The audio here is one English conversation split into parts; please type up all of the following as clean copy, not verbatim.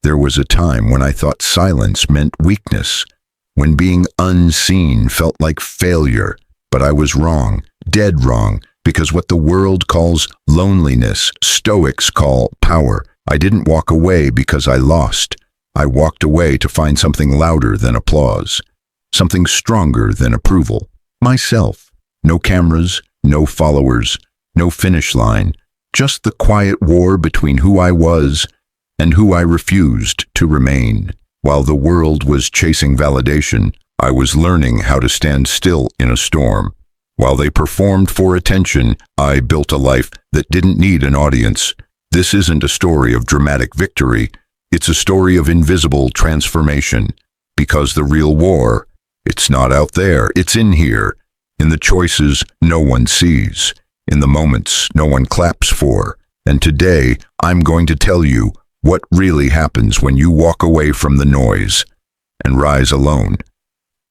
There was a time when I thought silence meant weakness, when being unseen felt like failure, but I was wrong, dead wrong, because what the world calls loneliness, Stoics call power. I didn't walk away because I lost. I walked away to find something louder than applause, something stronger than approval. Myself. No cameras, no followers, no finish line, just the quiet war between who I was and who I refused to remain. While the world was chasing validation, I was learning how to stand still in a storm. While they performed for attention, I built a life that didn't need an audience. This isn't a story of dramatic victory. It's a story of invisible transformation. Because the real war, it's not out there, it's in here. In the choices no one sees. In the moments no one claps for. And today, I'm going to tell you what really happens when you walk away from the noise and rise alone.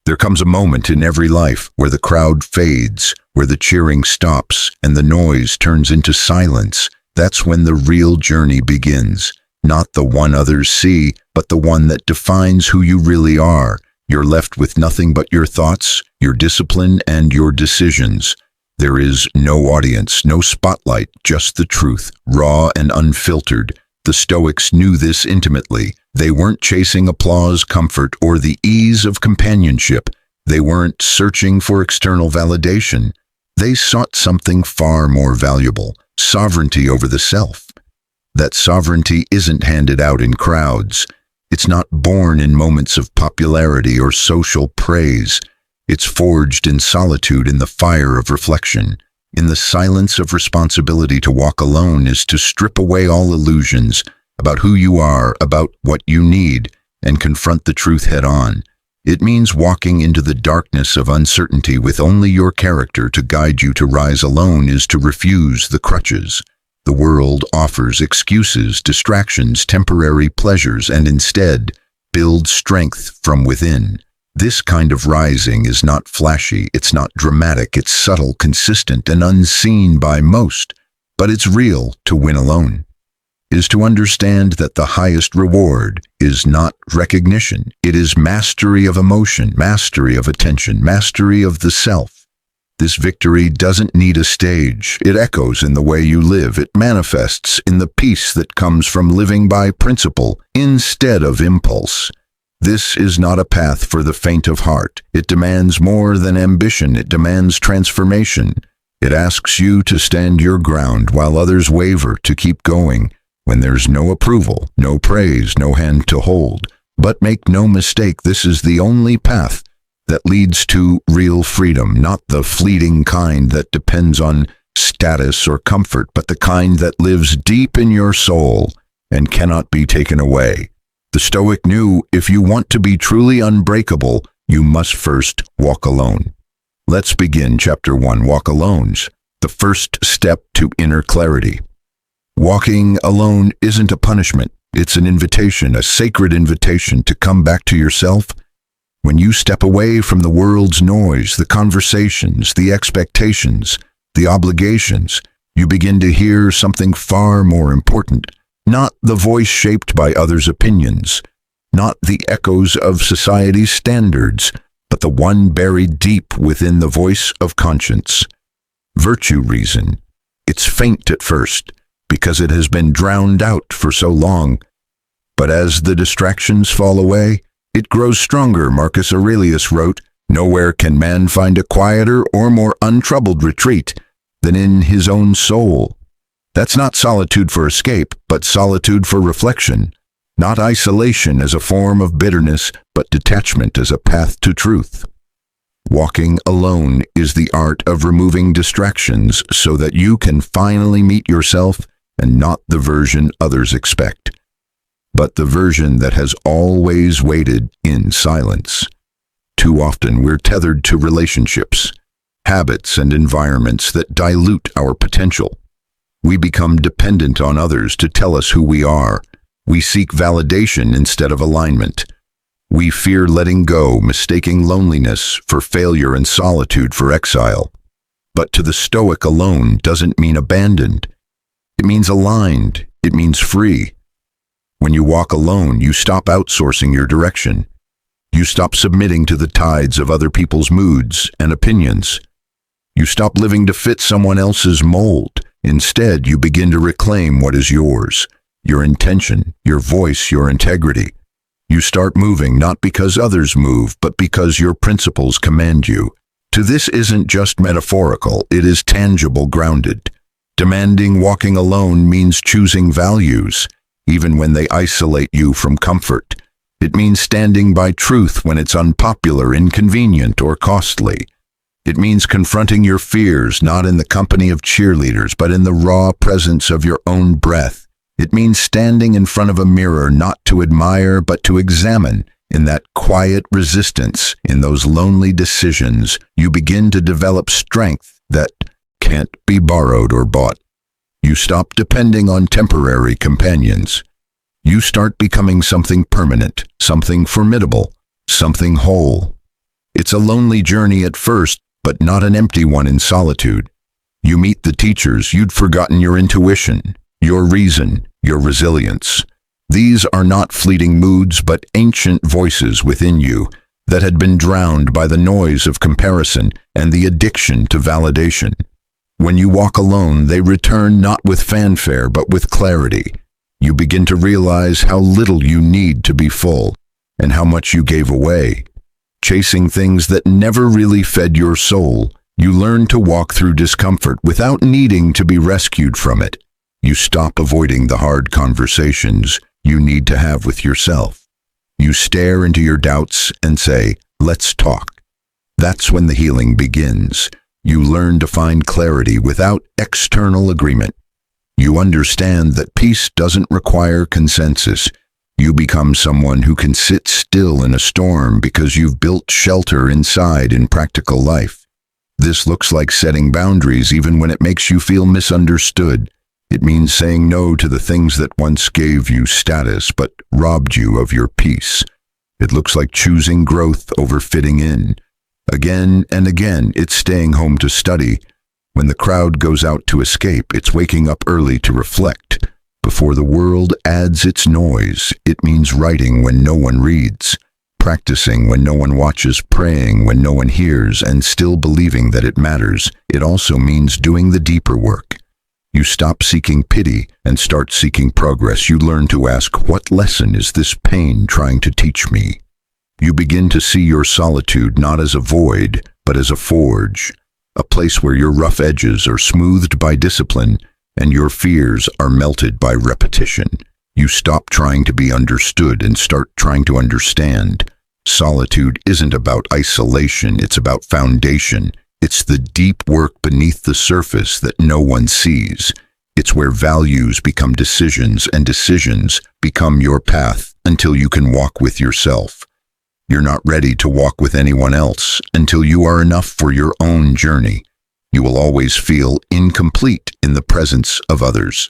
There comes a moment in every life where the crowd fades, where the cheering stops, and the noise turns into silence. That's when the real journey begins. Not the one others see, but the one that defines who you really are. You're left with nothing but your thoughts, your discipline, and your decisions. There is no audience, no spotlight, just the truth, raw and unfiltered. The Stoics knew this intimately. They weren't chasing applause, comfort, or the ease of companionship. They weren't searching for external validation. They sought something far more valuable, sovereignty over the self. That sovereignty isn't handed out in crowds. It's not born in moments of popularity or social praise. It's forged in solitude, in the fire of reflection. In the silence of responsibility. To walk alone is to strip away all illusions about who you are, about what you need, and confront the truth head-on. It means walking into the darkness of uncertainty with only your character to guide you. To rise alone is to refuse the crutches the world offers, excuses, distractions, temporary pleasures, and instead build strength from within. This kind of rising is not flashy, it's not dramatic, it's subtle, consistent, and unseen by most. But it's real. To win alone is to understand that the highest reward is not recognition. It is mastery of emotion, mastery of attention, mastery of the self. This victory doesn't need a stage. It echoes in the way you live. It manifests in the peace that comes from living by principle instead of impulse. This is not a path for the faint of heart. It demands more than ambition. It demands transformation. It asks you to stand your ground while others waver, to keep going when there's no approval, no praise, no hand to hold. But make no mistake, this is the only path that leads to real freedom, not the fleeting kind that depends on status or comfort, but the kind that lives deep in your soul and cannot be taken away. The Stoic knew if you want to be truly unbreakable, you must first walk alone. Let's begin Chapter 1, Walk Alones, the first step to inner clarity. Walking alone isn't a punishment. It's an invitation, a sacred invitation to come back to yourself. When you step away from the world's noise, the conversations, the expectations, the obligations, you begin to hear something far more important. Not the voice shaped by others' opinions, not the echoes of society's standards, but the one buried deep within the voice of conscience. Virtue reason. It's faint at first, because it has been drowned out for so long. But as the distractions fall away, it grows stronger. Marcus Aurelius wrote, "Nowhere can man find a quieter or more untroubled retreat than in his own soul." That's not solitude for escape, but solitude for reflection. Not isolation as a form of bitterness, but detachment as a path to truth. Walking alone is the art of removing distractions so that you can finally meet yourself, and not the version others expect, but the version that has always waited in silence. Too often we're tethered to relationships, habits, and environments that dilute our potential. We become dependent on others to tell us who we are. We seek validation instead of alignment. We fear letting go, mistaking loneliness for failure and solitude for exile. But to the Stoic, alone doesn't mean abandoned. It means aligned. It means free. When you walk alone, you stop outsourcing your direction. You stop submitting to the tides of other people's moods and opinions. You stop living to fit someone else's mold. Instead, you begin to reclaim what is yours, your intention, your voice, your integrity. You start moving not because others move, but because your principles command you. To this isn't just metaphorical, it is tangible, grounded. Demanding walking alone means choosing values, even when they isolate you from comfort. It means standing by truth when it's unpopular, inconvenient, or costly. It means confronting your fears not in the company of cheerleaders, but in the raw presence of your own breath. It means standing in front of a mirror not to admire, but to examine. In that quiet resistance, in those lonely decisions, you begin to develop strength that can't be borrowed or bought. You stop depending on temporary companions. You start becoming something permanent, something formidable, something whole. It's a lonely journey at first, but not an empty one in solitude. You meet the teachers you'd forgotten, your intuition, your reason, your resilience. These are not fleeting moods, but ancient voices within you that had been drowned by the noise of comparison and the addiction to validation. When you walk alone, they return not with fanfare, but with clarity. You begin to realize how little you need to be full, and how much you gave away. Chasing things that never really fed your soul, you learn to walk through discomfort without needing to be rescued from it. You stop avoiding the hard conversations you need to have with yourself. You stare into your doubts and say, "Let's talk." That's when the healing begins. You learn to find clarity without external agreement. You understand that peace doesn't require consensus. You become someone who can sit still in a storm because you've built shelter inside in practical life. This looks like setting boundaries even when it makes you feel misunderstood. It means saying no to the things that once gave you status but robbed you of your peace. It looks like choosing growth over fitting in. Again and again, it's staying home to study. When the crowd goes out to escape, it's waking up early to reflect. Before the world adds its noise, it means writing when no one reads, practicing when no one watches, praying when no one hears, and still believing that it matters. It also means doing the deeper work. You stop seeking pity and start seeking progress. You learn to ask, what lesson is this pain trying to teach me? You begin to see your solitude not as a void, but as a forge, a place where your rough edges are smoothed by discipline and your fears are melted by repetition. You stop trying to be understood and start trying to understand. Solitude isn't about isolation, it's about foundation. It's the deep work beneath the surface that no one sees. It's where values become decisions and decisions become your path until you can walk with yourself. You're not ready to walk with anyone else until you are enough for your own journey. You will always feel incomplete in the presence of others.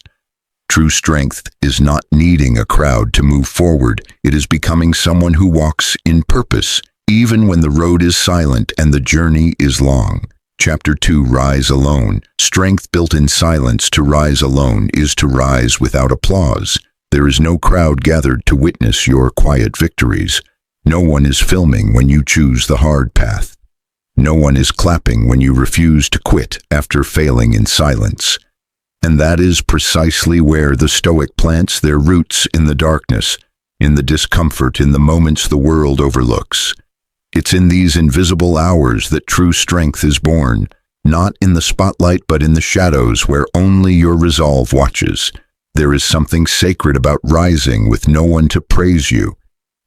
True strength is not needing a crowd to move forward. It is becoming someone who walks in purpose, even when the road is silent and the journey is long. Chapter 2, Rise Alone. Strength built in silence. To rise alone is to rise without applause. There is no crowd gathered to witness your quiet victories. No one is filming when you choose the hard path. No one is clapping when you refuse to quit after failing in silence. And that is precisely where the Stoic plants their roots, in the darkness, in the discomfort, in the moments the world overlooks. It's in these invisible hours that true strength is born, not in the spotlight but in the shadows where only your resolve watches. There is something sacred about rising with no one to praise you.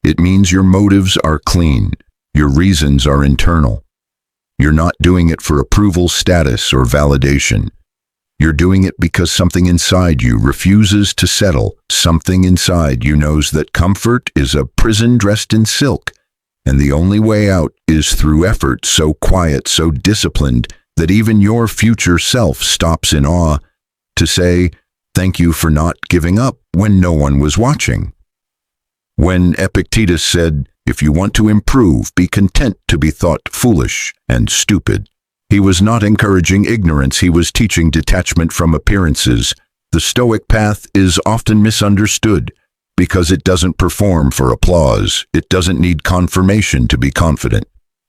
It means your motives are clean, your reasons are internal. You're not doing it for approval, status, or validation. You're doing it because something inside you refuses to settle. Something inside you knows that comfort is a prison dressed in silk, and the only way out is through effort so quiet, so disciplined, that even your future self stops in awe to say, "Thank you for not giving up when no one was watching." When Epictetus said, "If you want to improve, be content to be thought foolish and stupid," he was not encouraging ignorance, he was teaching detachment from appearances. The Stoic path is often misunderstood because it doesn't perform for applause. It doesn't need confirmation to be confident.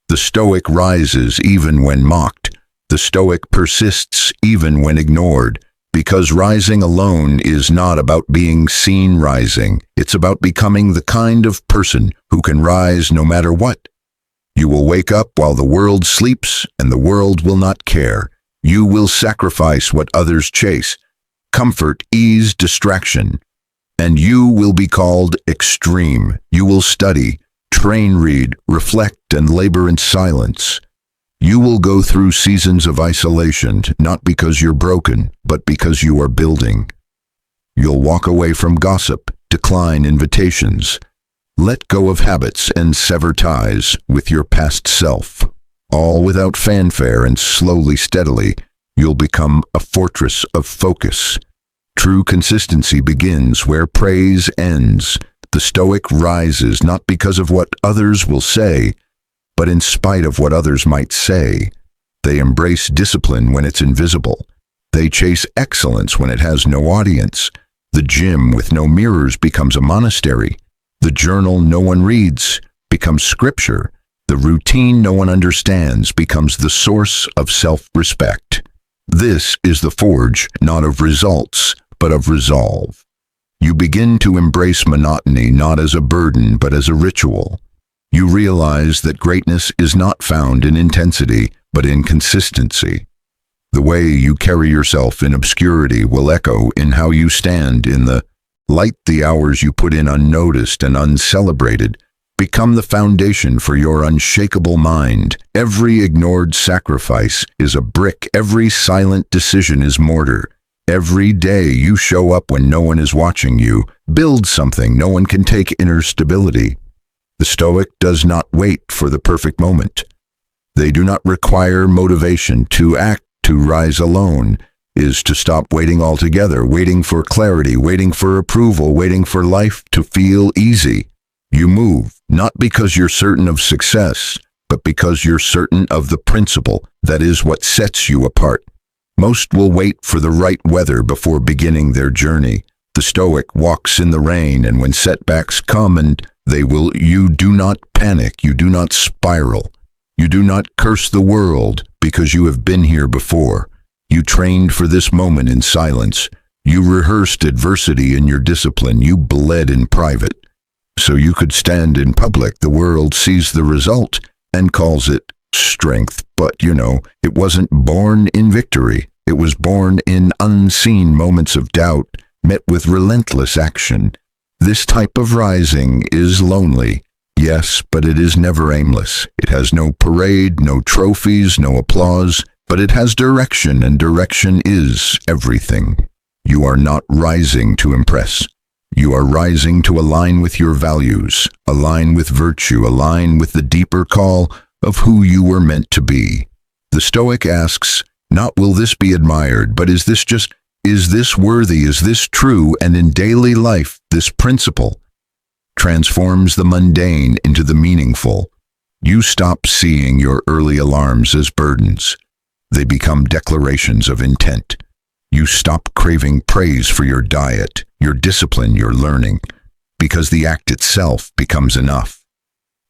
The Stoic rises even when mocked. The Stoic persists even when ignored, because rising alone is not about being seen rising. It's about becoming the kind of person who can rise no matter what. You will wake up while the world sleeps, and the world will not care. You will sacrifice what others chase: comfort, ease, distraction. And you will be called extreme. You will study, train, read, reflect, and labor in silence. You will go through seasons of isolation, not because you're broken, but because you are building. You'll walk away from gossip, decline invitations, let go of habits, and sever ties with your past self. All without fanfare, and slowly, steadily, you'll become a fortress of focus. True consistency begins where praise ends. The Stoic rises not because of what others will say, but in spite of what others might say. They embrace discipline when it's invisible. They chase excellence when it has no audience. The gym with no mirrors becomes a monastery. The journal no one reads becomes scripture. The routine no one understands becomes the source of self-respect. This is the forge, not of results, but of resolve. You begin to embrace monotony not as a burden, but as a ritual. You realize that greatness is not found in intensity, but in consistency. The way you carry yourself in obscurity will echo in how you stand in the light. The hours you put in unnoticed and uncelebrated become the foundation for your unshakable mind. Every ignored sacrifice is a brick. Every silent decision is mortar. Every day you show up when no one is watching you, build something no one can take: inner stability. The Stoic does not wait for the perfect moment. They do not require motivation to act. To rise alone is to stop waiting altogether, waiting for clarity, waiting for approval, waiting for life to feel easy. You move, not because you're certain of success, but because you're certain of the principle that is what sets you apart. Most will wait for the right weather before beginning their journey. The Stoic walks in the rain, and when setbacks come, and they will, you do not panic, you do not spiral. You do not curse the world because you have been here before. You trained for this moment in silence. You rehearsed adversity in your discipline. You bled in private, so you could stand in public. The world sees the result and calls it strength. But, it wasn't born in victory. It was born in unseen moments of doubt, met with relentless action. This type of rising is lonely, yes, but it is never aimless. It has no parade, no trophies, no applause, but it has direction, and direction is everything. You are not rising to impress. You are rising to align with your values, align with virtue, align with the deeper call of who you were meant to be. The Stoic asks, not will this be admired, but is this worthy, is this true? And in daily life, this principle transforms the mundane into the meaningful. You stop seeing your early alarms as burdens. They become declarations of intent. You stop craving praise for your diet, your discipline, your learning, because the act itself becomes enough.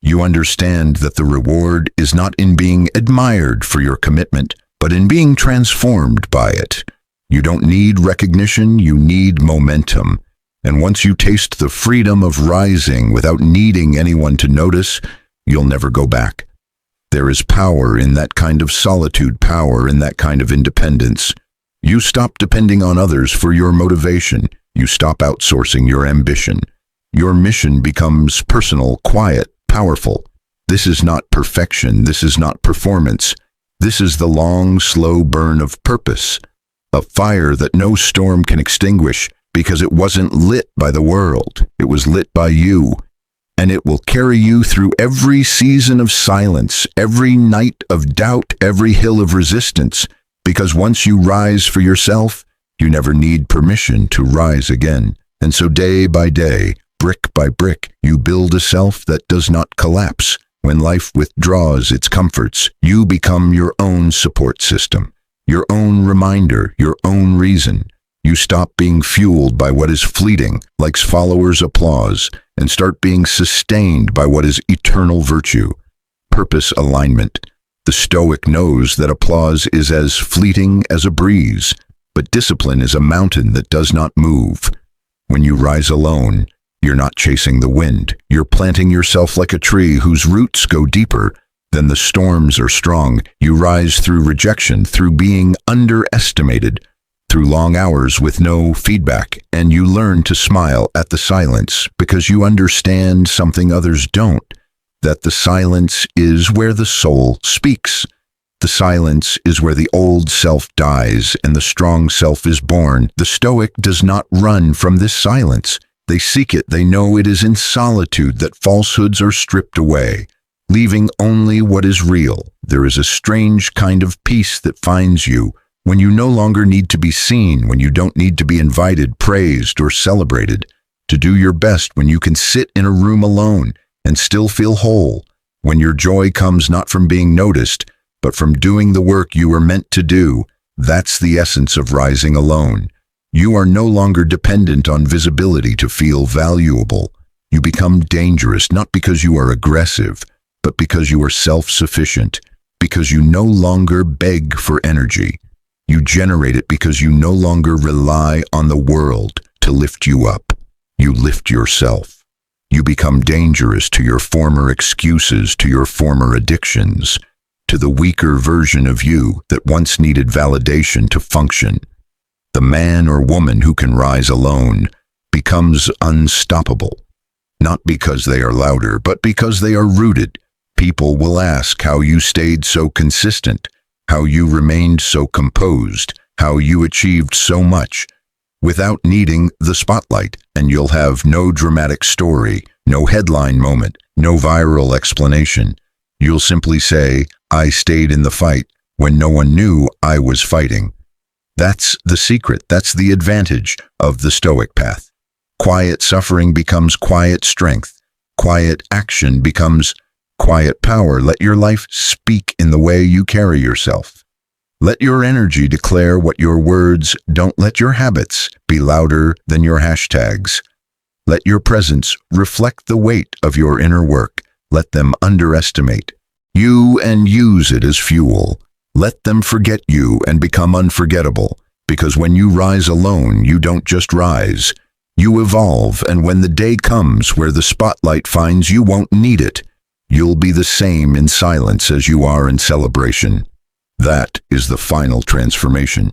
You understand that the reward is not in being admired for your commitment, but in being transformed by it. You don't need recognition, you need momentum. And once you taste the freedom of rising without needing anyone to notice, you'll never go back. There is power in that kind of solitude, power in that kind of independence. You stop depending on others for your motivation. You stop outsourcing your ambition. Your mission becomes personal, quiet, powerful. This is not perfection. This is not performance. This is the long, slow burn of purpose, a fire that no storm can extinguish because it wasn't lit by the world. It was lit by you, and it will carry you through every season of silence, every night of doubt, every hill of resistance, because once you rise for yourself, you never need permission to rise again. And so day by day, brick by brick, you build a self that does not collapse. When life withdraws its comforts, you become your own support system, your own reminder, your own reason. You stop being fueled by what is fleeting, like followers' applause, and start being sustained by what is eternal virtue, purpose alignment. The Stoic knows that applause is as fleeting as a breeze, but discipline is a mountain that does not move. When you rise alone, you're not chasing the wind. You're planting yourself like a tree whose roots go deeper than the storms are strong. You rise through rejection, through being underestimated, through long hours with no feedback, and you learn to smile at the silence because you understand something others don't, that the silence is where the soul speaks. The silence is where the old self dies and the strong self is born. The Stoic does not run from this silence. They seek it. They know it is in solitude that falsehoods are stripped away, leaving only what is real. There is a strange kind of peace that finds you when you no longer need to be seen, when you don't need to be invited, praised, or celebrated, to do your best when you can sit in a room alone and still feel whole, when your joy comes not from being noticed, but from doing the work you were meant to do. That's the essence of rising alone. You are no longer dependent on visibility to feel valuable. You become dangerous not because you are aggressive, but because you are self-sufficient, because you no longer beg for energy. You generate it because you no longer rely on the world to lift you up. You lift yourself. You become dangerous to your former excuses, to your former addictions, to the weaker version of you that once needed validation to function. The man or woman who can rise alone becomes unstoppable, not because they are louder, but because they are rooted. People will ask how you stayed so consistent, how you remained so composed, how you achieved so much without needing the spotlight, and you'll have no dramatic story, no headline moment, no viral explanation. You'll simply say, I stayed in the fight when no one knew I was fighting. That's the secret. That's the advantage of the Stoic path. Quiet suffering becomes quiet strength. Quiet action becomes quiet power. Let your life speak in the way you carry yourself. Let your energy declare what your words. Don't let your habits be louder than your hashtags. Let your presence reflect the weight of your inner work. Let them underestimate you and use it as fuel. Let them forget you and become unforgettable, because when you rise alone, you don't just rise. You evolve, and when the day comes where the spotlight finds you won't need it, you'll be the same in silence as you are in celebration. That is the final transformation.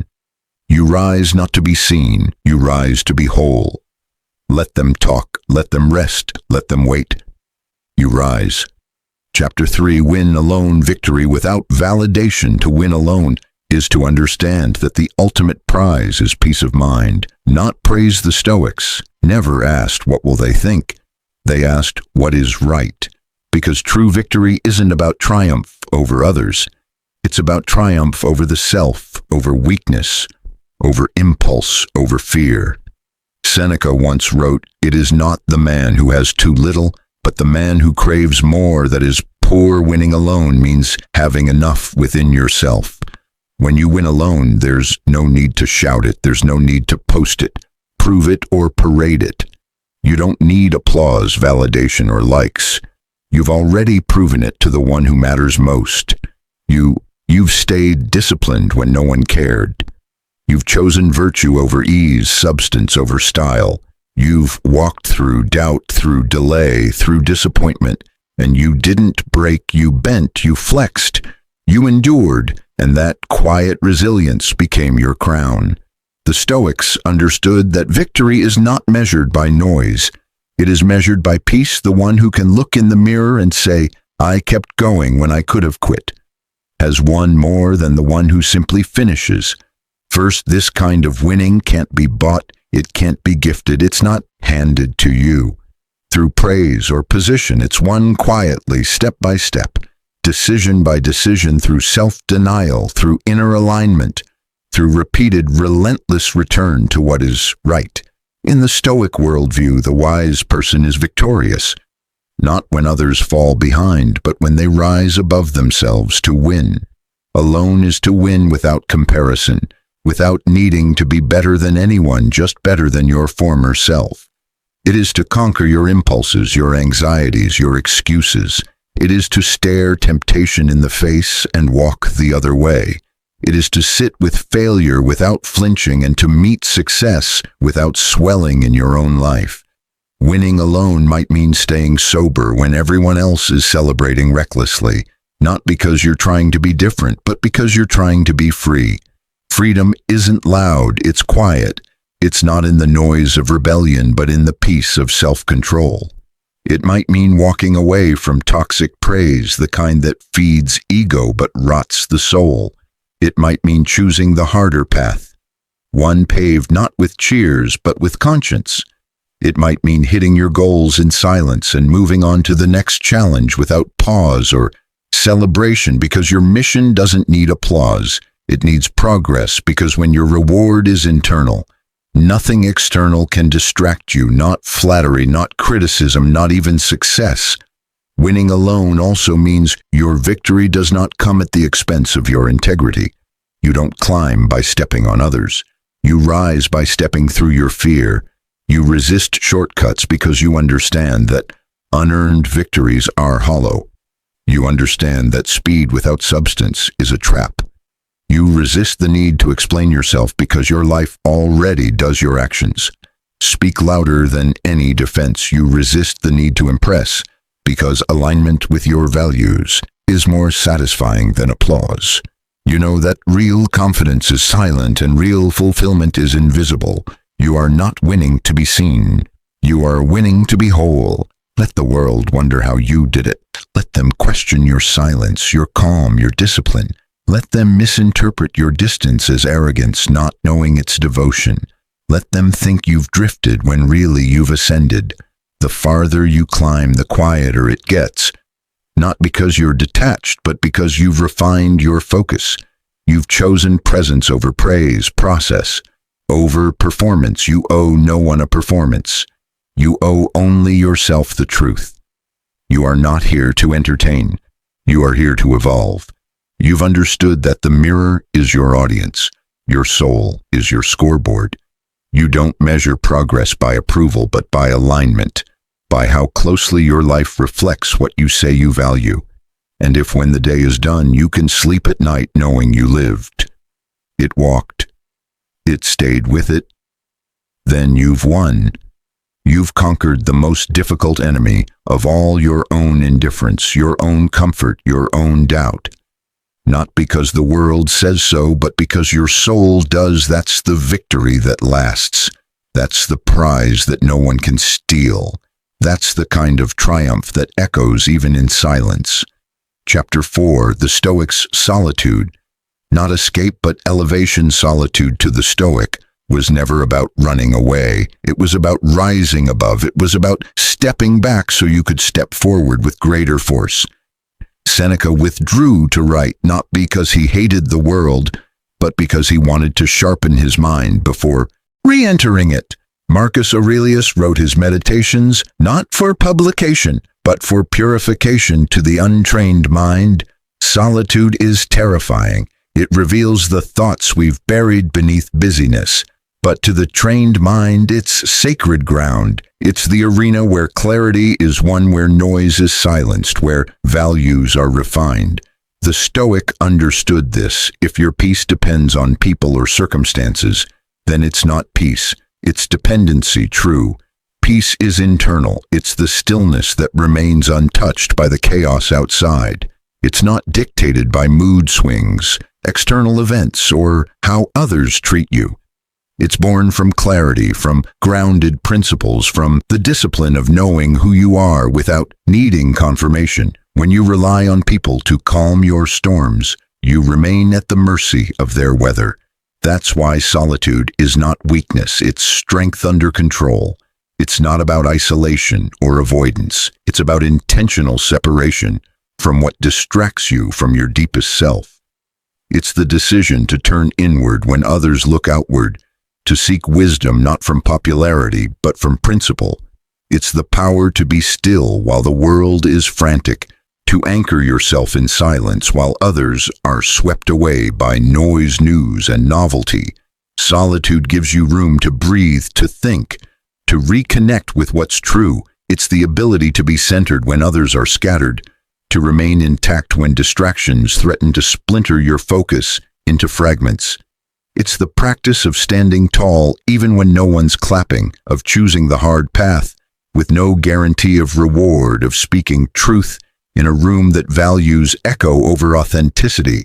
You rise not to be seen, you rise to be whole. Let them talk, let them rest, let them wait. You rise. Chapter 3, Win Alone Victory Without Validation. To win alone is to understand that the ultimate prize is peace of mind. Not praise. The Stoics never asked what will they think. They asked what is right. Because true victory isn't about triumph over others. It's about triumph over the self, over weakness, over impulse, over fear. Seneca once wrote, "It is not the man who has too little, but the man who craves more that is poor." Winning alone means having enough within yourself. When you win alone, there's no need to shout it. There's no need to post it, prove it, or parade it. You don't need applause, validation, or likes. You've already proven it to the one who matters most. You've stayed disciplined when no one cared. You've chosen virtue over ease, substance over style. You've walked through doubt, through delay, through disappointment, and you didn't break, you bent, you flexed, you endured, and that quiet resilience became your crown. The Stoics understood that victory is not measured by noise. It is measured by peace, the one who can look in the mirror and say, "I kept going when I could have quit," has won more than the one who simply finishes. First, this kind of winning can't be bought, it can't be gifted, it's not handed to you through praise or position. It's won quietly, step by step, decision by decision, through self-denial, through inner alignment, through repeated, relentless return to what is right. In the Stoic worldview, the wise person is victorious, not when others fall behind, but when they rise above themselves to win. Alone is to win without comparison, without needing to be better than anyone, just better than your former self. It is to conquer your impulses, your anxieties, your excuses. It is to stare temptation in the face and walk the other way. It is to sit with failure without flinching and to meet success without swelling in your own life. Winning alone might mean staying sober when everyone else is celebrating recklessly, not because you're trying to be different, but because you're trying to be free. Freedom isn't loud, it's quiet. It's not in the noise of rebellion, but in the peace of self-control. It might mean walking away from toxic praise, the kind that feeds ego but rots the soul. It might mean choosing the harder path, one paved not with cheers but with conscience. It might mean hitting your goals in silence and moving on to the next challenge without pause or celebration, because your mission doesn't need applause. It needs progress, because when your reward is internal, nothing external can distract you, not flattery, not criticism, not even success. Winning alone also means your victory does not come at the expense of your integrity. You don't climb by stepping on others. You rise by stepping through your fear. You resist shortcuts because you understand that unearned victories are hollow. You understand that speed without substance is a trap. You resist the need to explain yourself because your life already does your actions. Speak louder than any defense. You resist the need to impress because alignment with your values is more satisfying than applause. You know that real confidence is silent and real fulfillment is invisible. You are not winning to be seen. You are winning to be whole. Let the world wonder how you did it. Let them question your silence, your calm, your discipline. Let them misinterpret your distance as arrogance, not knowing its devotion. Let them think you've drifted when really you've ascended. The farther you climb, the quieter it gets. Not because you're detached, but because you've refined your focus. You've chosen presence over praise, process over performance. You owe no one a performance. You owe only yourself the truth. You are not here to entertain. You are here to evolve. You've understood that the mirror is your audience. Your soul is your scoreboard. You don't measure progress by approval, but by alignment, by how closely your life reflects what you say you value. And if when the day is done, you can sleep at night knowing you lived, it walked, it stayed with it, then you've won. You've conquered the most difficult enemy of all, your own indifference, your own comfort, your own doubt. Not because the world says so, but because your soul does. That's the victory that lasts. That's the prize that no one can steal. That's the kind of triumph that echoes even in silence. Chapter 4, the Stoic's Solitude. Not escape, but elevation. Solitude to the Stoic was never about running away. It was about rising above. It was about stepping back so you could step forward with greater force. Seneca withdrew to write, not because he hated the world, but because he wanted to sharpen his mind before re-entering it. Marcus Aurelius wrote his meditations not for publication, but for purification to the untrained mind. Solitude is terrifying. It reveals the thoughts we've buried beneath busyness. But to the trained mind, it's sacred ground. It's the arena where clarity is won, where noise is silenced, where values are refined. The Stoic understood this. If your peace depends on people or circumstances, then it's not peace. It's dependency. True. Peace is internal. It's the stillness that remains untouched by the chaos outside. It's not dictated by mood swings, external events, or how others treat you. It's born from clarity, from grounded principles, from the discipline of knowing who you are without needing confirmation. When you rely on people to calm your storms, you remain at the mercy of their weather. That's why solitude is not weakness, it's strength under control. It's not about isolation or avoidance. It's about intentional separation from what distracts you from your deepest self. It's the decision to turn inward when others look outward, to seek wisdom not from popularity but from principle. It's the power to be still while the world is frantic, to anchor yourself in silence while others are swept away by noise, news, and novelty. Solitude gives you room to breathe, to think, to reconnect with what's true. It's the ability to be centered when others are scattered, to remain intact when distractions threaten to splinter your focus into fragments. It's the practice of standing tall even when no one's clapping, of choosing the hard path with no guarantee of reward, of speaking truth in a room that values echo over authenticity.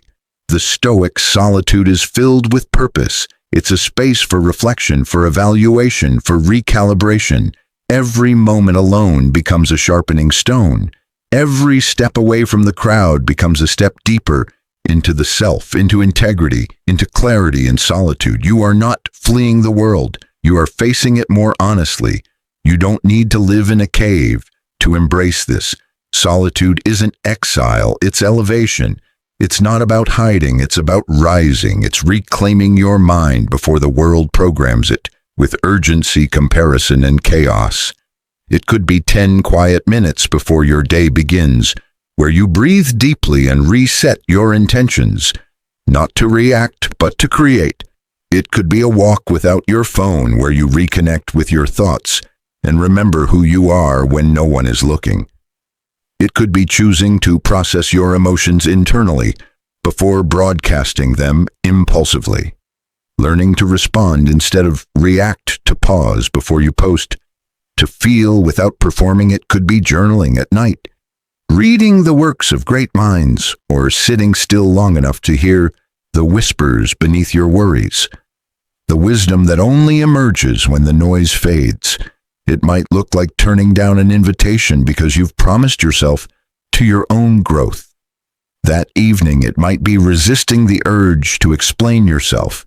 The Stoic solitude is filled with purpose. It's a space for reflection, for evaluation, for recalibration. Every moment alone becomes a sharpening stone. Every step away from the crowd becomes a step deeper into the self, into integrity, into clarity and solitude. You are not fleeing the world. You are facing it more honestly. You don't need to live in a cave to embrace this. Solitude isn't exile, it's elevation. It's not about hiding, it's about rising. It's reclaiming your mind before the world programs it with urgency, comparison, and chaos. It could be 10 quiet minutes before your day begins, where you breathe deeply and reset your intentions, not to react, but to create. It could be a walk without your phone, where you reconnect with your thoughts and remember who you are when no one is looking. It could be choosing to process your emotions internally before broadcasting them impulsively. Learning to respond instead of react, to pause before you post. To feel without performing. It could be journaling at night, reading the works of great minds, or sitting still long enough to hear the whispers beneath your worries. The wisdom that only emerges when the noise fades. It might look like turning down an invitation because you've promised yourself to your own growth. That evening, it might be resisting the urge to explain yourself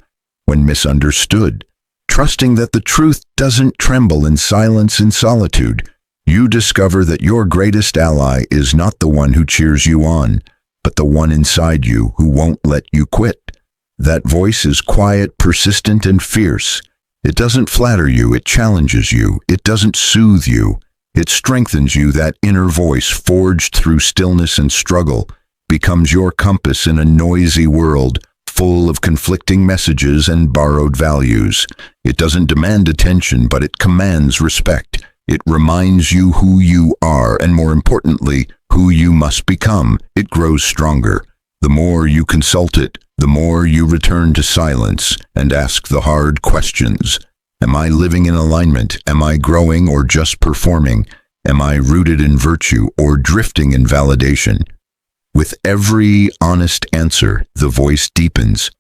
when misunderstood. Trusting that the truth doesn't tremble in silence and solitude. You discover that your greatest ally is not the one who cheers you on, but the one inside you who won't let you quit. That voice is quiet, persistent, and fierce. It doesn't flatter you, it challenges you. It doesn't soothe you, it strengthens you. That inner voice, forged through stillness and struggle, becomes your compass in a noisy world full of conflicting messages and borrowed values. It doesn't demand attention, but it commands respect. It reminds you who you are, and more importantly, who you must become. It grows stronger. The more you consult it, the more you return to silence and ask the hard questions. Am I living in alignment? Am I growing or just performing? Am I rooted in virtue or drifting in validation? With every honest answer, the voice deepens.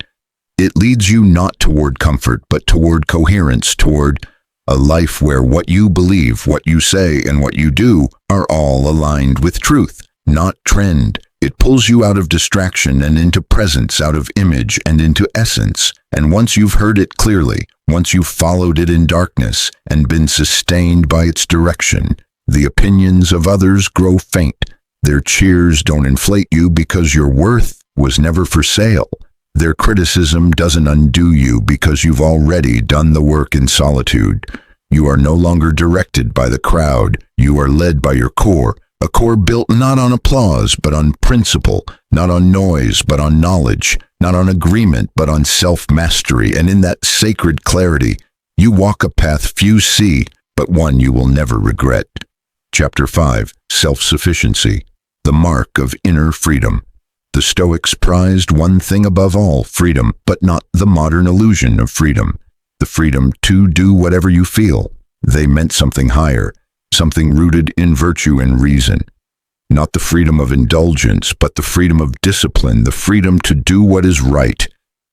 It leads you not toward comfort, but toward coherence, toward a life where what you believe, what you say, and what you do are all aligned with truth, not trend. It pulls you out of distraction and into presence, out of image and into essence. And once you've heard it clearly, once you've followed it in darkness and been sustained by its direction, the opinions of others grow faint. Their cheers don't inflate you because your worth was never for sale. Their criticism doesn't undo you because you've already done the work in solitude. You are no longer directed by the crowd. You are led by your core, a core built not on applause but on principle, not on noise but on knowledge, not on agreement but on self-mastery. And in that sacred clarity, you walk a path few see, but one you will never regret. Chapter 5. Self-sufficiency, the mark of inner freedom. The Stoics prized one thing above all, freedom, but not the modern illusion of freedom. The freedom to do whatever you feel. They meant something higher, something rooted in virtue and reason. Not the freedom of indulgence, but the freedom of discipline, the freedom to do what is right,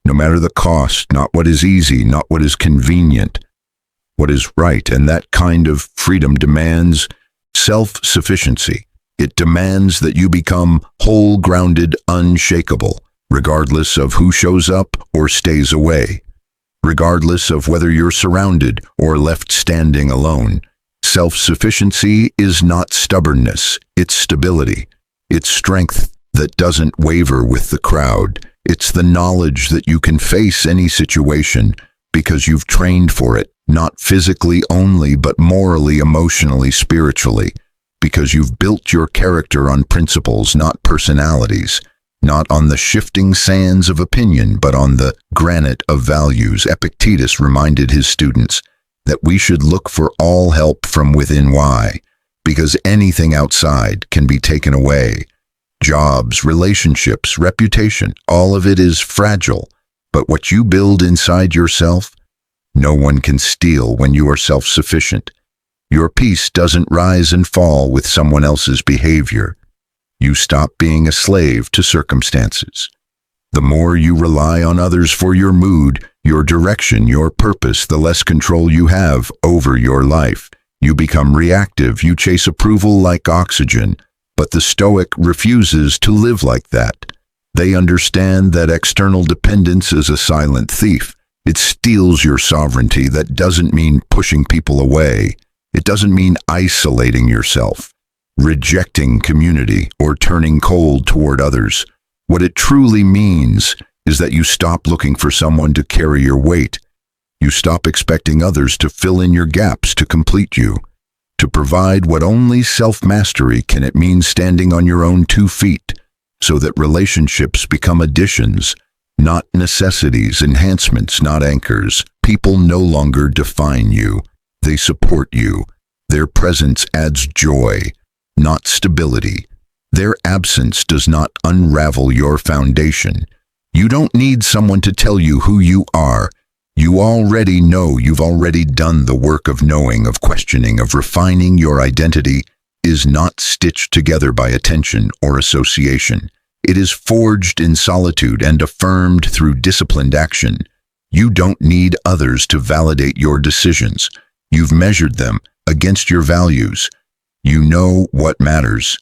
no matter the cost, not what is easy, not what is convenient, what is right. And that kind of freedom demands self-sufficiency. It demands that you become whole-grounded, unshakable, regardless of who shows up or stays away, regardless of whether you're surrounded or left standing alone. Self-sufficiency is not stubbornness, it's stability. It's strength that doesn't waver with the crowd. It's the knowledge that you can face any situation because you've trained for it, not physically only, but morally, emotionally, spiritually. because you've built your character on principles, not personalities, not on the shifting sands of opinion, but on the granite of values. Epictetus reminded his students that we should look for all help from within. Why? Because anything outside can be taken away. Jobs, relationships, reputation, all of it is fragile. But what you build inside yourself, no one can steal when you are self-sufficient. Your peace doesn't rise and fall with someone else's behavior. You stop being a slave to circumstances. The more you rely on others for your mood, your direction, your purpose, the less control you have over your life. You become reactive. You chase approval like oxygen. But the Stoic refuses to live like that. They understand that external dependence is a silent thief. It steals your sovereignty. That doesn't mean pushing people away. It doesn't mean isolating yourself, rejecting community, or turning cold toward others. What it truly means is that you stop looking for someone to carry your weight. You stop expecting others to fill in your gaps, to complete you, to provide what only self-mastery can. It means standing on your own 2 feet, so that relationships become additions, not necessities, enhancements, not anchors. People no longer define you. They support you. Their presence adds joy, not stability. Their absence does not unravel your foundation. You don't need someone to tell you who you are. You already know. You've already done the work of knowing, of questioning, of refining. Your identity is not stitched together by attention or association. It is forged in solitude and affirmed through disciplined action. You don't need others to validate your decisions. You've measured them against your values. You know what matters.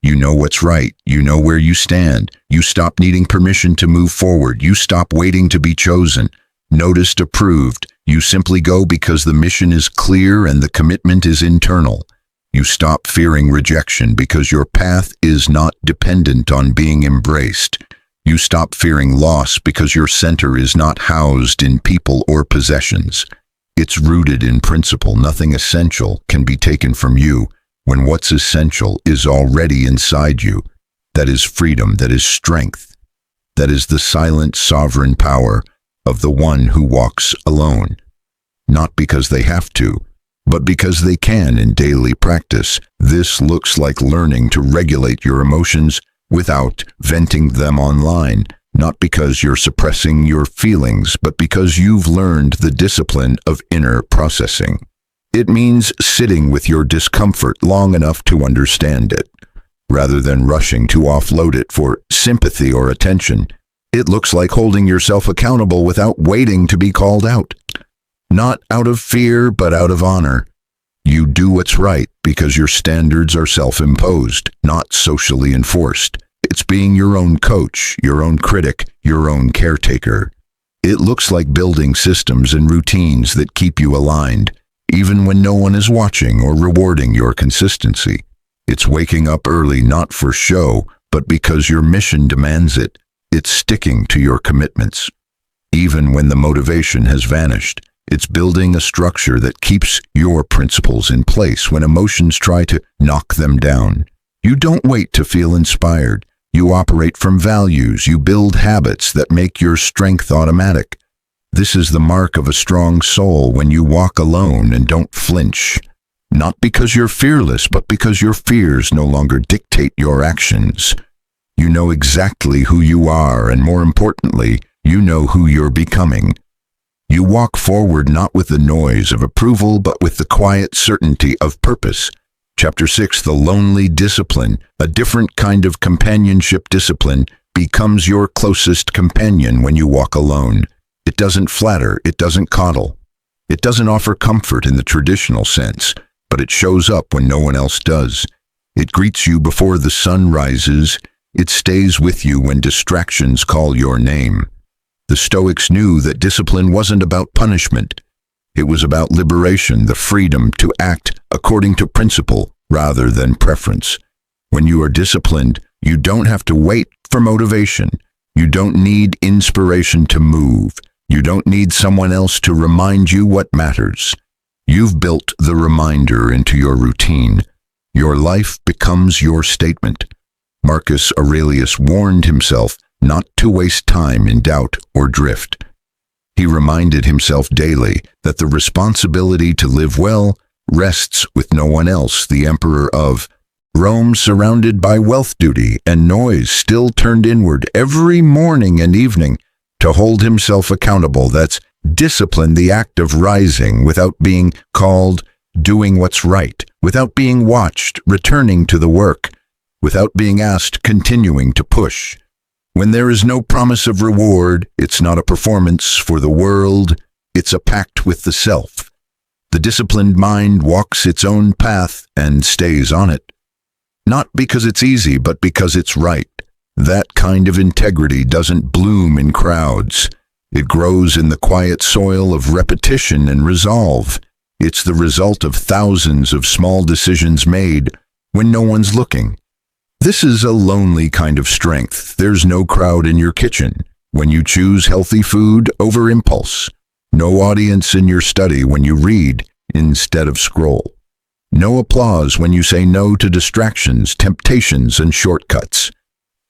You know what's right. You know where you stand. You stop needing permission to move forward. You stop waiting to be chosen, noticed, approved. You simply go because the mission is clear and the commitment is internal. You stop fearing rejection because your path is not dependent on being embraced. You stop fearing loss because your center is not housed in people or possessions. It's rooted in principle. Nothing essential can be taken from you when what's essential is already inside you. That is freedom. That is strength. That is the silent sovereign power of the one who walks alone. Not because they have to, but because they can in daily practice. This looks like learning to regulate your emotions without venting them online, not because you're suppressing your feelings, but because you've learned the discipline of inner processing. It means sitting with your discomfort long enough to understand it, rather than rushing to offload it for sympathy or attention. It looks like holding yourself accountable without waiting to be called out. Not out of fear, but out of honor. You do what's right because your standards are self-imposed, not socially enforced. It's being your own coach, your own critic, your own caretaker. It looks like building systems and routines that keep you aligned, even when no one is watching or rewarding your consistency. It's waking up early not for show, but because your mission demands it. It's sticking to your commitments, even when the motivation has vanished. It's building a structure that keeps your principles in place when emotions try to knock them down. You don't wait to feel inspired. You operate from values. You build habits that make your strength automatic. This is the mark of a strong soul, when you walk alone and don't flinch. Not because you're fearless, but because your fears no longer dictate your actions. You know exactly who you are, and more importantly, you know who you're becoming. You walk forward not with the noise of approval, but with the quiet certainty of purpose. Chapter 6, the lonely discipline. A different kind of companionship discipline becomes your closest companion when you walk alone. It doesn't flatter, it doesn't coddle. It doesn't offer comfort in the traditional sense, but it shows up when no one else does. It greets you before the sun rises. It stays with you when distractions call your name. The Stoics knew that discipline wasn't about punishment. It was about liberation, the freedom to act according to principle rather than preference. When you are disciplined, you don't have to wait for motivation. You don't need inspiration to move. You don't need someone else to remind you what matters. You've built the reminder into your routine. Your life becomes your statement. Marcus Aurelius warned himself not to waste time in doubt or drift. He reminded himself daily that the responsibility to live well rests with no one else. The emperor of Rome, surrounded by wealth, duty, and noise, still turned inward every morning and evening to hold himself accountable. That's discipline, the act of rising without being called, doing what's right, without being watched, returning to the work, without being asked, continuing to push. When there is no promise of reward, it's not a performance for the world, it's a pact with the self. The disciplined mind walks its own path and stays on it. Not because it's easy, but because it's right. That kind of integrity doesn't bloom in crowds. It grows in the quiet soil of repetition and resolve. It's the result of thousands of small decisions made when no one's looking. This is a lonely kind of strength. There's no crowd in your kitchen when you choose healthy food over impulse. No audience in your study when you read instead of scroll. No applause when you say no to distractions, temptations, and shortcuts.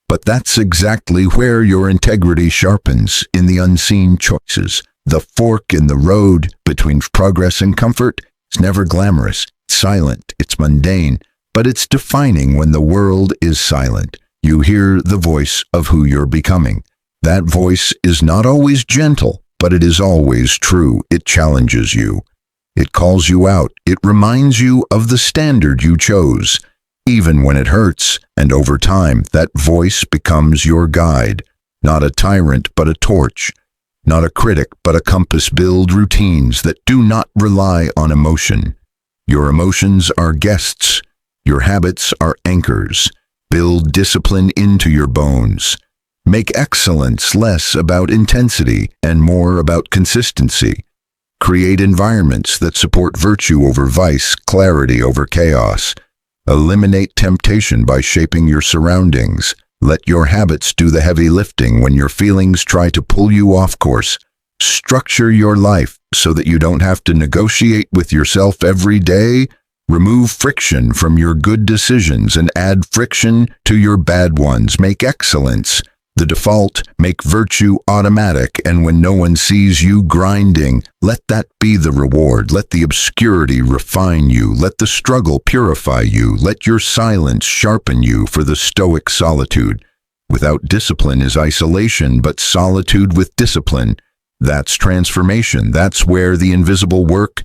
But that's exactly where your integrity sharpens, in the unseen choices. The fork in the road between progress and comfort is never glamorous, it's silent, it's mundane, but it's defining. When the world is silent, you hear the voice of who you're becoming. That voice is not always gentle, but it is always true. It challenges you. It calls you out. It reminds you of the standard you chose, even when it hurts. And over time, that voice becomes your guide. Not a tyrant, but a torch. Not a critic, but a compass. Build routines that do not rely on emotion. Your emotions are guests. Your habits are anchors. Build discipline into your bones. Make excellence less about intensity and more about consistency. Create environments that support virtue over vice, clarity over chaos. Eliminate temptation by shaping your surroundings. Let your habits do the heavy lifting when your feelings try to pull you off course. Structure your life so that you don't have to negotiate with yourself every day. Remove friction from your good decisions and add friction to your bad ones. Make excellence the default, make virtue automatic, and when no one sees you grinding, let that be the reward. Let the obscurity refine you. Let the struggle purify you. Let your silence sharpen you for the Stoic solitude. Without discipline is isolation, but solitude with discipline, that's transformation. That's where the invisible work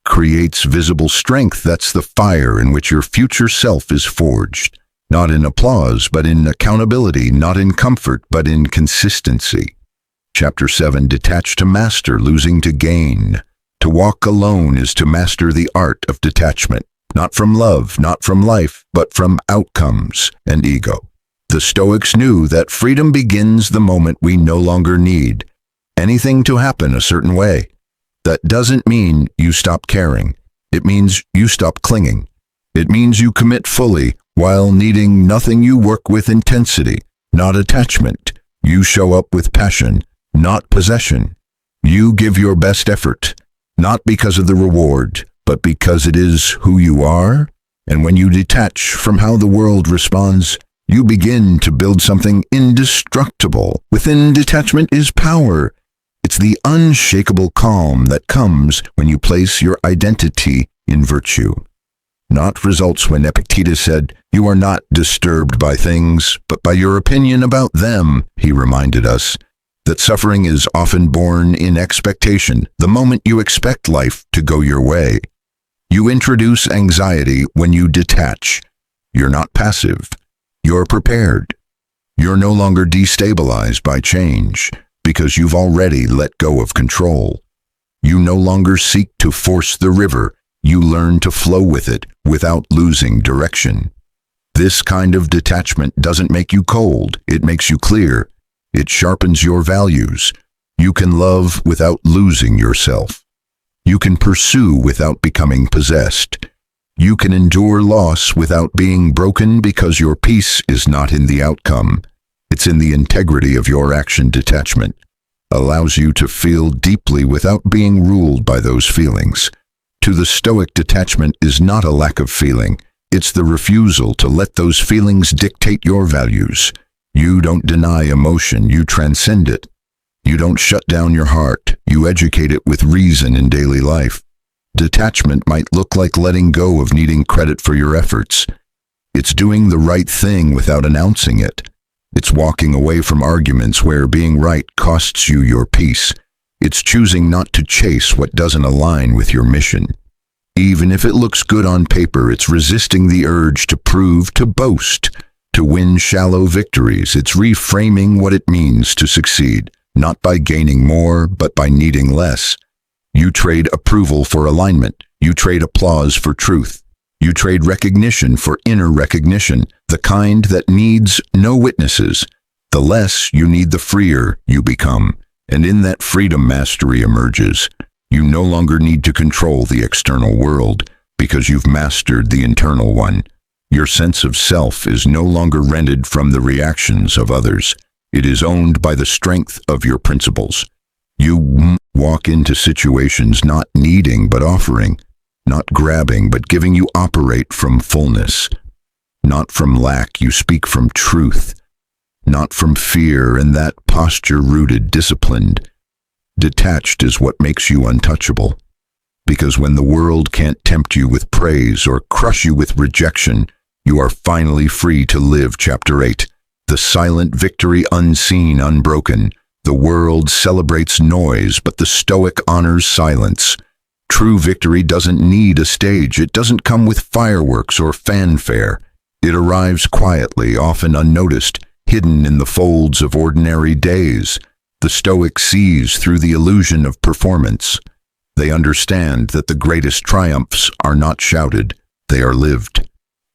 creates visible strength. That's the fire in which your future self is forged. Not in applause, but in accountability. Not in comfort, but in consistency. Chapter 7. Detach to master, losing to gain. To walk alone is to master the art of detachment. Not from love, not from life, but from outcomes and ego. The Stoics knew that freedom begins the moment we no longer need anything to happen a certain way. That doesn't mean you stop caring. It means you stop clinging. It means you commit fully while needing nothing. You work with intensity, not attachment. You show up with passion, not possession. You give your best effort, not because of the reward, but because it is who you are. And when you detach from how the world responds, you begin to build something indestructible. Within detachment is power. It's the unshakable calm that comes when you place your identity in virtue, not results. When Epictetus said, "You are not disturbed by things, but by your opinion about them," he reminded us that suffering is often born in expectation. The moment you expect life to go your way, you introduce anxiety. When you detach, you're not passive. You're prepared. You're no longer destabilized by change because you've already let go of control. You no longer seek to force the river. You learn to flow with it without losing direction. This kind of detachment doesn't make you cold. It makes you clear. It sharpens your values. You can love without losing yourself. You can pursue without becoming possessed. You can endure loss without being broken because your peace is not in the outcome. It's in the integrity of your action. Detachment allows you to feel deeply without being ruled by those feelings. To the Stoic, detachment is not a lack of feeling. It's the refusal to let those feelings dictate your values. You don't deny emotion, you transcend it. You don't shut down your heart, you educate it with reason in daily life. Detachment might look like letting go of needing credit for your efforts. It's doing the right thing without announcing it. It's walking away from arguments where being right costs you your peace. It's choosing not to chase what doesn't align with your mission. Even if it looks good on paper, it's resisting the urge to prove, to boast, to win shallow victories. It's reframing what it means to succeed, not by gaining more, but by needing less. You trade approval for alignment. You trade applause for truth. You trade recognition for inner recognition, the kind that needs no witnesses. The less you need, the freer you become. And in that freedom, mastery emerges. You no longer need to control the external world because you've mastered the internal one. Your sense of self is no longer rented from the reactions of others. It is owned by the strength of your principles. You walk into situations not needing but offering, not grabbing but giving. You operate from fullness, not from lack. You speak from truth, not from fear, and that posture rooted, disciplined, detached is what makes you untouchable. Because when the world can't tempt you with praise or crush you with rejection, you are finally free to live. Chapter 8. The silent victory, unseen, unbroken. The world celebrates noise, but the Stoic honors silence. True victory doesn't need a stage. It doesn't come with fireworks or fanfare. It arrives quietly, often unnoticed, hidden in the folds of ordinary days. The Stoic sees through the illusion of performance. They understand that the greatest triumphs are not shouted, they are lived.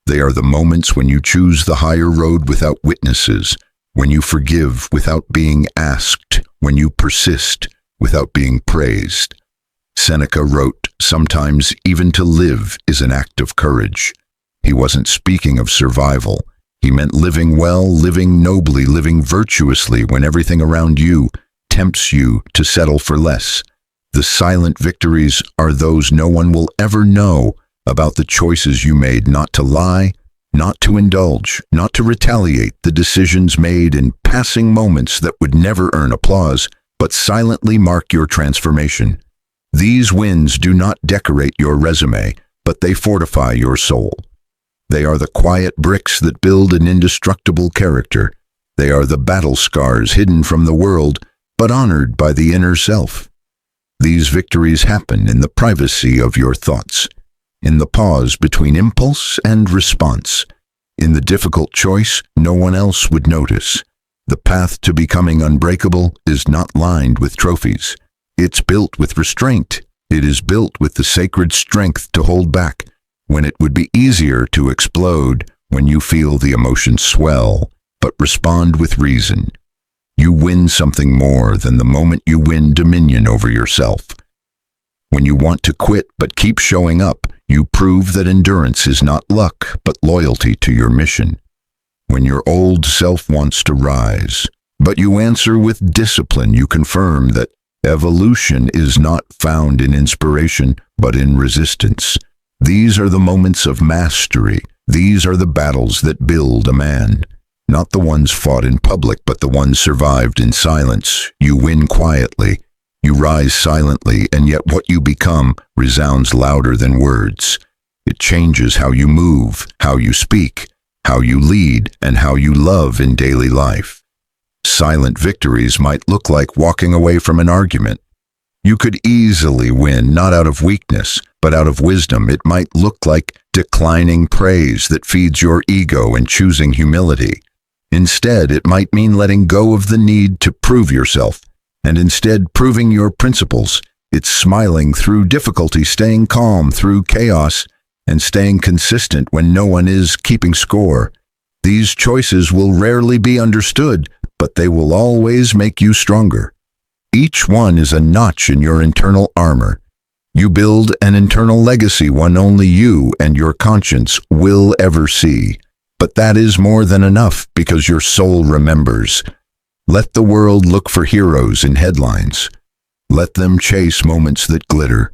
They are the moments when you choose the higher road without witnesses, when you forgive without being asked, when you persist without being praised. Seneca wrote, "Sometimes even to live is an act of courage." He wasn't speaking of survival. He meant living well, living nobly, living virtuously when everything around you tempts you to settle for less. The silent victories are those no one will ever know about, the choices you made not to lie, not to indulge, not to retaliate, the decisions made in passing moments that would never earn applause, but silently mark your transformation. These wins do not decorate your resume, but they fortify your soul. They are the quiet bricks that build an indestructible character. They are the battle scars hidden from the world, but honored by the inner self. These victories happen in the privacy of your thoughts, in the pause between impulse and response, in the difficult choice no one else would notice. The path to becoming unbreakable is not lined with trophies. It's built with restraint. It is built with the sacred strength to hold back when it would be easier to explode, when you feel the emotions swell, but respond with reason. You win something more than the moment. You win dominion over yourself. When you want to quit but keep showing up, you prove that endurance is not luck, but loyalty to your mission. When your old self wants to rise, but you answer with discipline, you confirm that evolution is not found in inspiration, but in resistance. These are the moments of mastery. These are the battles that build a man. Not the ones fought in public, but the ones survived in silence. You win quietly. You rise silently, and yet what you become resounds louder than words. It changes how you move, how you speak, how you lead, and how you love in daily life. Silent victories might look like walking away from an argument. You could easily win, not out of weakness, but out of wisdom. It might look like declining praise that feeds your ego and choosing humility. Instead, it might mean letting go of the need to prove yourself, and instead proving your principles. It's smiling through difficulty, staying calm through chaos, and staying consistent when no one is keeping score. These choices will rarely be understood, but they will always make you stronger. Each one is a notch in your internal armor. You build an internal legacy, one only you and your conscience will ever see. But that is more than enough, because your soul remembers. Let the world look for heroes in headlines. Let them chase moments that glitter.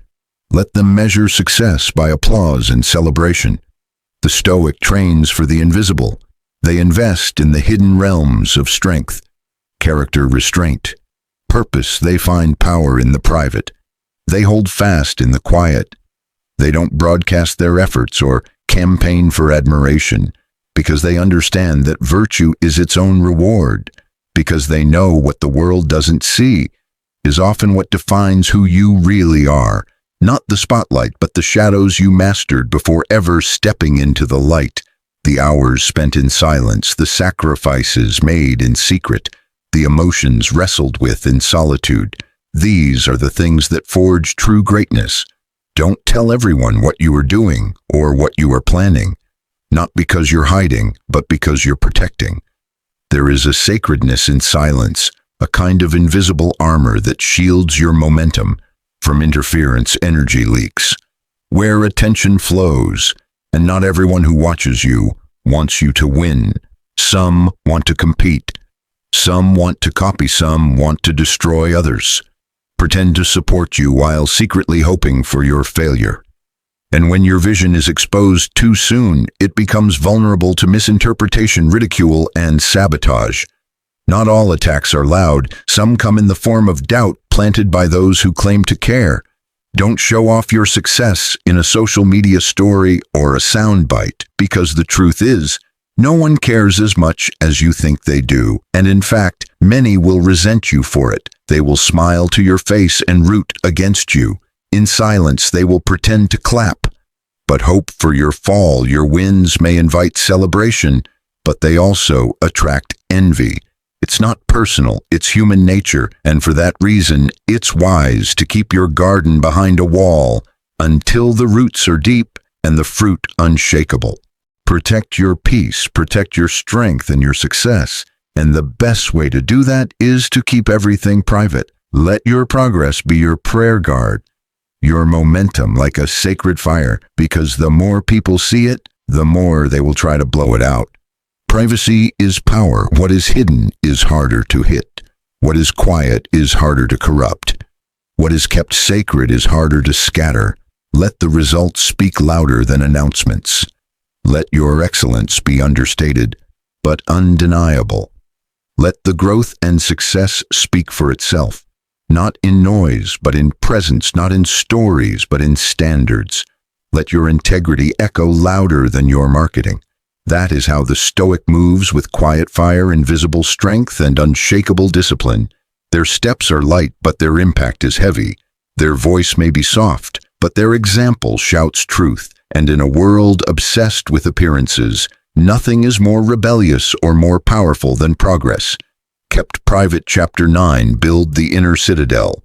Let them measure success by applause and celebration. The Stoic trains for the invisible. They invest in the hidden realms of strength, character restraint. Purpose, they find power in the private. They hold fast in the quiet. They don't broadcast their efforts or campaign for admiration, because they understand that virtue is its own reward, because they know what the world doesn't see is often what defines who you really are, not the spotlight, but the shadows you mastered before ever stepping into the light, the hours spent in silence, the sacrifices made in secret, the emotions wrestled with in solitude. These are the things that forge true greatness. Don't tell everyone what you are doing or what you are planning, not because you're hiding, but because you're protecting. There is a sacredness in silence, a kind of invisible armor that shields your momentum from interference energy leaks. Where attention flows, and not everyone who watches you wants you to win. Some want to compete. Some want to copy. Some want to destroy others. Pretend to support you while secretly hoping for your failure. And when your vision is exposed too soon, it becomes vulnerable to misinterpretation, ridicule, and sabotage. Not all attacks are loud. Some come in the form of doubt planted by those who claim to care. Don't show off your success in a social media story or a soundbite, because the truth is, no one cares as much as you think they do, and in fact, many will resent you for it. They will smile to your face and root against you. In silence, they will pretend to clap, but hope for your fall. Your wins may invite celebration, but they also attract envy. It's not personal, it's human nature, and for that reason, it's wise to keep your garden behind a wall until the roots are deep and the fruit unshakable. Protect your peace, protect your strength and your success, and the best way to do that is to keep everything private. Let your progress be your prayer guard, your momentum like a sacred fire, because the more people see it, the more they will try to blow it out. Privacy is power. What is hidden is harder to hit. What is quiet is harder to corrupt. What is kept sacred is harder to scatter. Let the results speak louder than announcements. Let your excellence be understated, but undeniable. Let the growth and success speak for itself, not in noise, but in presence, not in stories, but in standards. Let your integrity echo louder than your marketing. That is how the Stoic moves, with quiet fire, invisible strength, and unshakable discipline. Their steps are light, but their impact is heavy. Their voice may be soft, but their example shouts truth. And in a world obsessed with appearances, nothing is more rebellious or more powerful than progress. Kept private. Chapter 9. Build the inner citadel.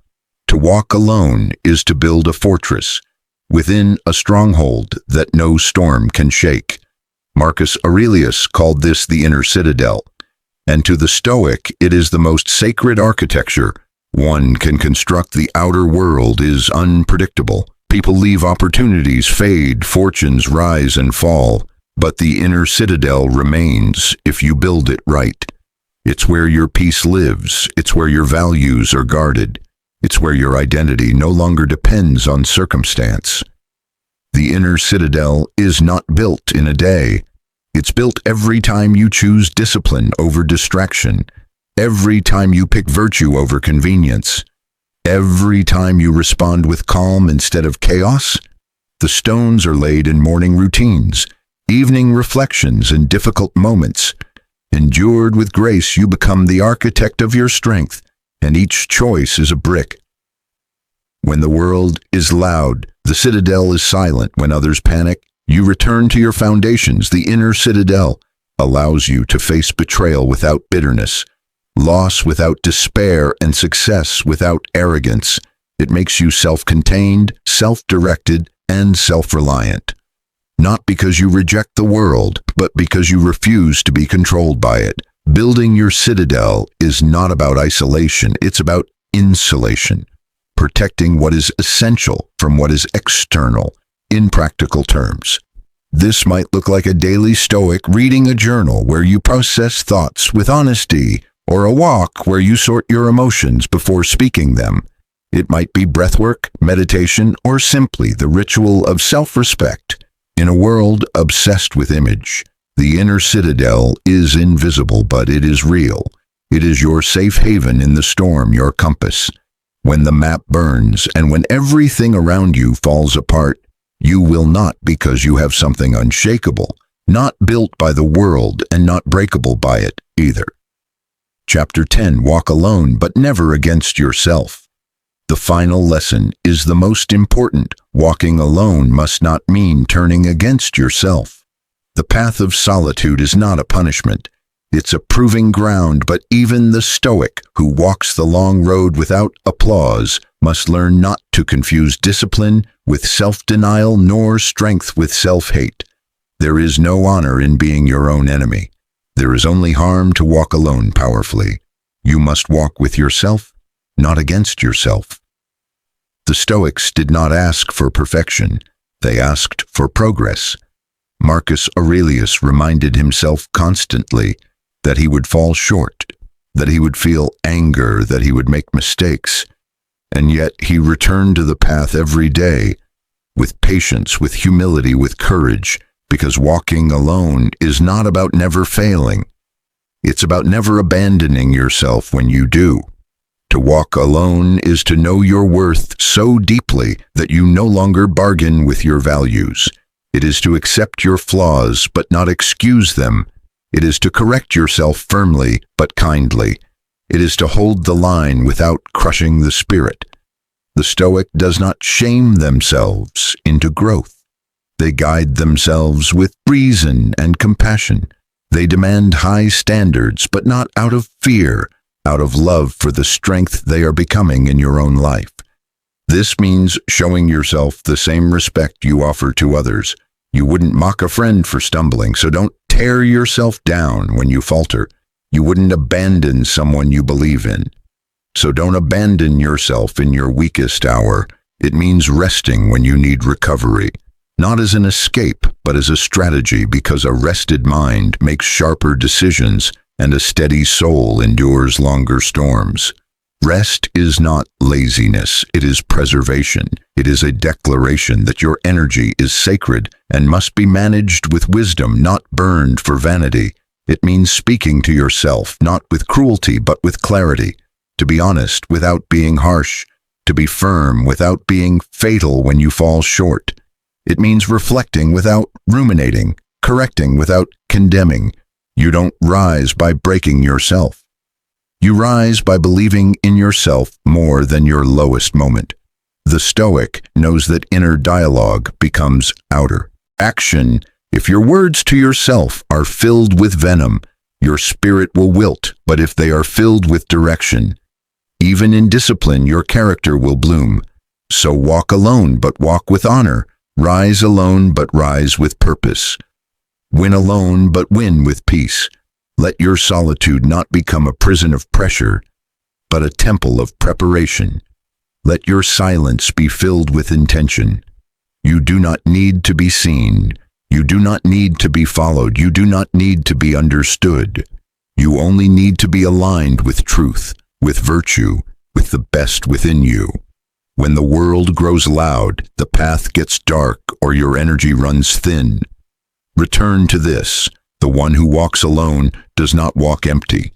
To walk alone is to build a fortress, within a stronghold that no storm can shake. Marcus Aurelius called this the inner citadel, and to the Stoic it is the most sacred architecture one can construct. The outer world is unpredictable. People leave, opportunities fade, fortunes rise and fall, but the inner citadel remains if you build it right. It's where your peace lives. It's where your values are guarded. It's where your identity no longer depends on circumstance. The inner citadel is not built in a day. It's built every time you choose discipline over distraction, every time you pick virtue over convenience, every time you respond with calm instead of chaos. The stones are laid in morning routines, evening reflections, and difficult moments. Endured with grace, you become the architect of your strength, and each choice is a brick. When the world is loud, the citadel is silent. When others panic, you return to your foundations. The inner citadel allows you to face betrayal without bitterness, loss without despair, and success without arrogance. It makes you self-contained, self-directed, and self-reliant. Not because you reject the world, but because you refuse to be controlled by it. Building your citadel is not about isolation, it's about insulation. Protecting what is essential from what is external, in practical terms. This might look like a daily Stoic reading a journal where you process thoughts with honesty, or a walk where you sort your emotions before speaking them. It might be breathwork, meditation, or simply the ritual of self-respect. In a world obsessed with image, the inner citadel is invisible, but it is real. It is your safe haven in the storm, your compass. When the map burns and when everything around you falls apart, you will not, because you have something unshakable, not built by the world and not breakable by it either. Chapter 10. Walk alone, but never against yourself. The final lesson is the most important. Walking alone must not mean turning against yourself. The path of solitude is not a punishment. It's a proving ground, but even the Stoic, who walks the long road without applause, must learn not to confuse discipline with self-denial nor strength with self-hate. There is no honor in being your own enemy. There is only harm to walk alone powerfully. You must walk with yourself, not against yourself. The Stoics did not ask for perfection. They asked for progress. Marcus Aurelius reminded himself constantly that he would fall short, that he would feel anger, that he would make mistakes. And yet he returned to the path every day, with patience, with humility, with courage, because walking alone is not about never failing. It's about never abandoning yourself when you do. To walk alone is to know your worth so deeply that you no longer bargain with your values. It is to accept your flaws but not excuse them. It is to correct yourself firmly but kindly. It is to hold the line without crushing the spirit. The Stoic does not shame themselves into growth. They guide themselves with reason and compassion. They demand high standards, but not out of fear, out of love for the strength they are becoming in your own life. This means showing yourself the same respect you offer to others. You wouldn't mock a friend for stumbling, so don't tear yourself down when you falter. You wouldn't abandon someone you believe in. So don't abandon yourself in your weakest hour. It means resting when you need recovery. Not as an escape, but as a strategy, because a rested mind makes sharper decisions and a steady soul endures longer storms. Rest is not laziness, it is preservation. It is a declaration that your energy is sacred and must be managed with wisdom, not burned for vanity. It means speaking to yourself, not with cruelty, but with clarity. To be honest without being harsh. To be firm without being fatal when you fall short. It means reflecting without ruminating, correcting without condemning. You don't rise by breaking yourself. You rise by believing in yourself more than your lowest moment. The Stoic knows that inner dialogue becomes outer action. If your words to yourself are filled with venom, your spirit will wilt, but if they are filled with direction, even in discipline, your character will bloom. So walk alone, but walk with honor. Rise alone, but rise with purpose. Win alone, but win with peace. Let your solitude not become a prison of pressure, but a temple of preparation. Let your silence be filled with intention. You do not need to be seen. You do not need to be followed. You do not need to be understood. You only need to be aligned with truth, with virtue, with the best within you. When the world grows loud, the path gets dark, or your energy runs thin, return to this. The one who walks alone does not walk empty.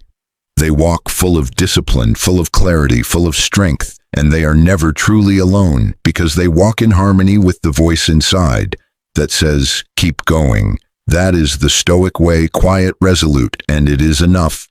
They walk full of discipline, full of clarity, full of strength, and they are never truly alone because they walk in harmony with the voice inside that says, keep going. That is the Stoic way, quiet, resolute, and it is enough.